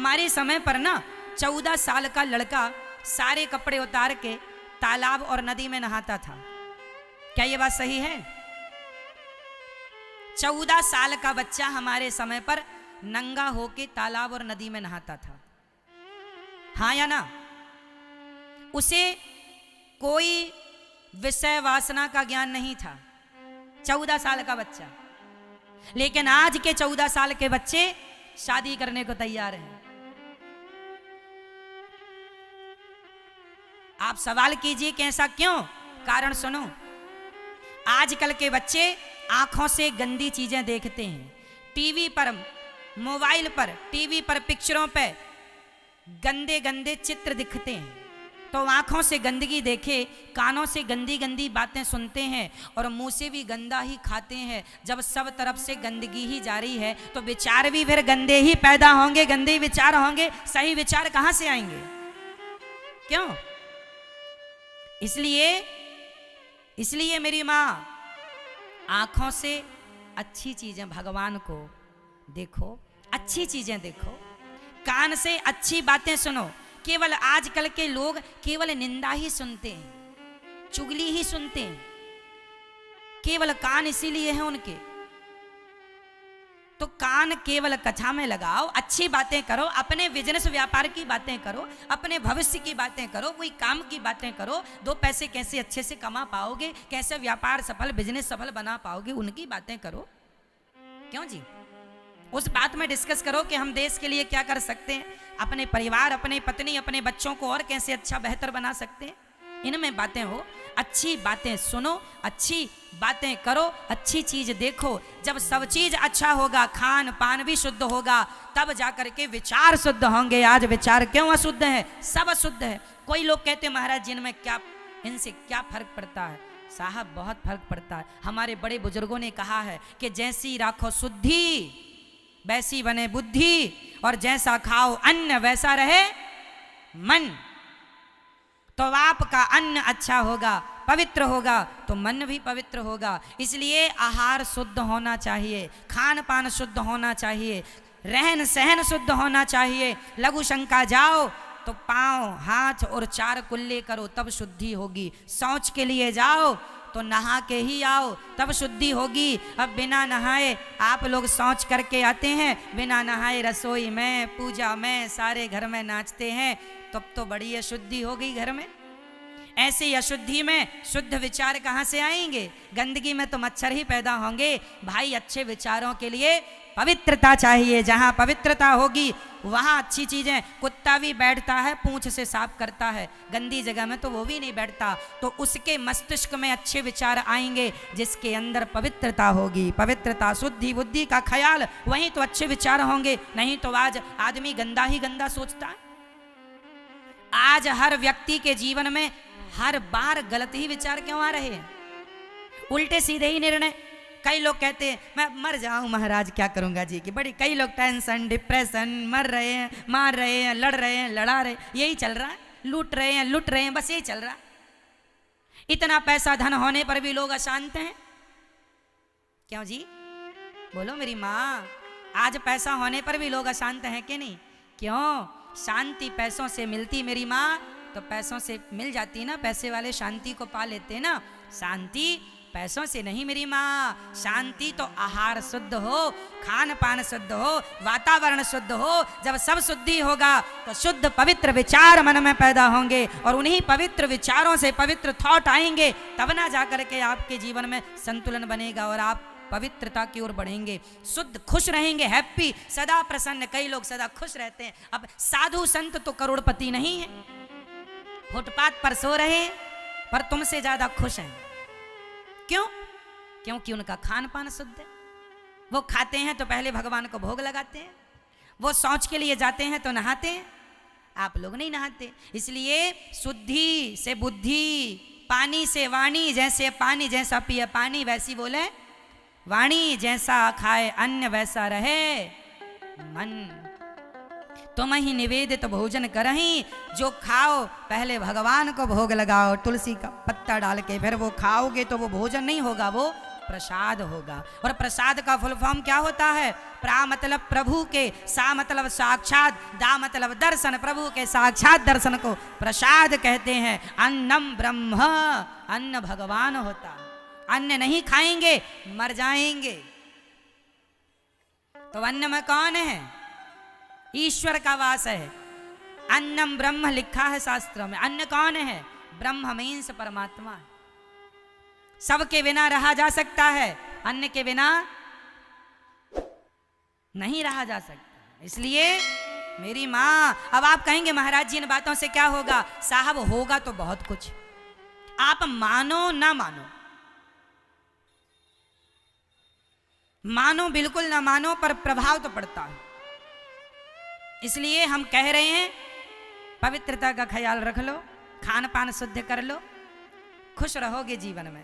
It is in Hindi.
हमारे समय पर ना 14 साल का लड़का सारे कपड़े उतार के तालाब और नदी में नहाता था। क्या ये बात सही है? 14 साल का बच्चा हमारे समय पर नंगा होके तालाब और नदी में नहाता था। हाँ या ना? उसे कोई विषय वासना का ज्ञान नहीं था, 14 साल का बच्चा। लेकिन आज के 14 साल के बच्चे शादी करने को तैयार हैं। आप सवाल कीजिए कि ऐसा क्यों? कारण सुनो। आजकल के बच्चे आंखों से गंदी चीजें देखते हैं, टीवी पर, मोबाइल पर, टीवी पर, पिक्चरों पे गंदे गंदे चित्र दिखते हैं, तो आंखों से गंदगी देखे, कानों से गंदी गंदी बातें सुनते हैं और मुंह से भी गंदा ही खाते हैं। जब सब तरफ से गंदगी ही जारी है तो विचार भी फिर गंदे ही पैदा होंगे, गंदे विचार होंगे। सही विचार कहां से आएंगे? क्यों? इसलिए मेरी मां, आंखों से अच्छी चीजें, भगवान को देखो, अच्छी चीजें देखो, कान से अच्छी बातें सुनो। केवल आजकल के लोग केवल निंदा ही सुनते हैं, चुगली ही सुनते हैं, केवल कान इसीलिए है उनके। तो कान केवल कथा में लगाओ, अच्छी बातें करो, अपने बिजनेस व्यापार की बातें करो, अपने भविष्य की बातें करो, कोई काम की बातें करो, 2 पैसे कैसे अच्छे से कमा पाओगे, कैसे व्यापार सफल, बिजनेस सफल बना पाओगे, उनकी बातें करो। क्यों जी? उस बात में डिस्कस करो कि हम देश के लिए क्या कर सकते हैं, अपने परिवार, अपने पत्नी, अपने बच्चों को और कैसे अच्छा बेहतर बना सकते हैं। इनमें बातें हो, अच्छी बातें सुनो, अच्छी बातें करो, अच्छी चीज देखो। जब सब चीज अच्छा होगा, खान पान भी शुद्ध होगा, तब जाकर के विचार शुद्ध होंगे। आज विचार क्यों अशुद्ध है? सब अशुद्ध है। कोई लोग कहते हैं महाराज जिनमें क्या, इनसे क्या फर्क पड़ता है? साहब बहुत फर्क पड़ता है। हमारे बड़े बुजुर्गों ने कहा है कि जैसी राखो शुद्धि वैसी बने बुद्धि, और जैसा खाओ अन्न वैसा रहे मन। तो आपका अन्न अच्छा होगा, पवित्र होगा, तो मन भी पवित्र होगा। इसलिए आहार शुद्ध होना चाहिए, खान पान शुद्ध होना चाहिए, रहन सहन शुद्ध होना चाहिए। लघु शंका जाओ तो पांव, हाथ और 4 कुल्ले करो, तब शुद्धि होगी। शौच के लिए जाओ तो नहा के ही आओ, तब शुद्धि होगी। अब बिना नहाए आप लोग शौच करके आते हैं, बिना नहाए रसोई में, पूजा में, सारे घर में नाचते हैं, तब तो बड़ी अशुद्धि हो गई घर में। ऐसी अशुद्धि में शुद्ध विचार कहाँ से आएंगे? गंदगी में तो मच्छर ही पैदा होंगे। भाई अच्छे विचारों के लिए पवित्रता चाहिए। जहाँ पवित्रता होगी वहाँ अच्छी चीजें। कुत्ता भी बैठता है पूंछ से साफ करता है, गंदी जगह में तो वो भी नहीं बैठता। तो उसके मस्तिष्क में अच्छे विचार आएंगे जिसके अंदर पवित्रता होगी। पवित्रता, शुद्धि, बुद्धि का ख्याल, वहीं तो अच्छे विचार होंगे। नहीं तो आज आदमी गंदा ही गंदा सोचता है। आज हर व्यक्ति के जीवन में हर बार गलत ही विचार क्यों आ रहे हैं? उल्टे सीधे ही निर्णय। कई लोग कहते हैं मैं मर जाऊं महाराज, क्या करूंगा जी की बड़ी। कई लोग टेंशन, डिप्रेशन, मर रहे हैं, मार रहे हैं, लड़ रहे हैं, लड़ा रहे, यही चल रहा है। लूट रहे हैं, लूट रहे हैं, बस यही चल रहा है। इतना पैसा धन होने पर भी लोग अशांत हैं। क्यों जी? बोलो मेरी माँ, आज पैसा होने पर भी लोग अशांत हैं कि नहीं? क्यों? शांति पैसों से मिलती मेरी माँ, तो पैसों से मिल जाती ना, पैसे वाले शांति को पा लेते ना। शांति पैसों से नहीं मेरी माँ। शांति तो आहार शुद्ध हो, खान पान शुद्ध हो, वातावरण शुद्ध हो। जब सब शुद्धि होगा तो शुद्ध पवित्र विचार मन में पैदा होंगे, और उन्हीं पवित्र विचारों से पवित्र थॉट आएंगे, तब ना जाकर के आपके जीवन में संतुलन बनेगा और आप पवित्रता की ओर बढ़ेंगे। शुद्ध खुश रहेंगे, हैप्पी, सदा प्रसन्न। कई लोग सदा खुश रहते हैं। अब साधु संत तो करोड़पति नहीं है, फुटपाथ पर सो रहे पर तुमसे ज्यादा खुश हैं। क्यों? क्योंकि उनका खान पान शुद्ध है। वो खाते हैं तो पहले भगवान को भोग लगाते हैं, वो शौच के लिए जाते हैं तो नहाते हैं। आप लोग नहीं नहाते। इसलिए शुद्धि से बुद्धि, पानी से वाणी। जैसे पानी जैसा पिए पानी वैसी बोले वाणी, जैसा खाए अन्न वैसा रहे मन। तुम ही निवेदित भोजन करही, जो खाओ पहले भगवान को भोग लगाओ। तुलसी का पत्ता डाल के फिर वो खाओगे तो वो भोजन नहीं होगा, वो प्रसाद होगा। और प्रसाद का फुल फॉर्म क्या होता है? प्रा मतलब प्रभु के, सा मतलब साक्षात, दा मतलब दर्शन, प्रभु के साक्षात दर्शन को प्रसाद कहते हैं। अन्नम ब्रह्म, अन्न भगवान होता है। अन्न नहीं खाएंगे मर जाएंगे। तो अन्न में कौन है? ईश्वर का वास है। अन्नम ब्रह्म लिखा है शास्त्रों में। अन्न कौन है? ब्रह्म मीन्स परमात्मा। सबके बिना रहा जा सकता है, अन्न के बिना नहीं रहा जा सकता। इसलिए मेरी माँ, अब आप कहेंगे महाराज जी इन बातों से क्या होगा? साहब होगा तो बहुत कुछ, आप मानो ना मानो, मानो बिल्कुल ना मानो, पर प्रभाव तो पड़ता है। इसलिए हम कह रहे हैं पवित्रता का ख्याल रख लो, खान पान शुद्ध कर लो, खुश रहोगे जीवन में।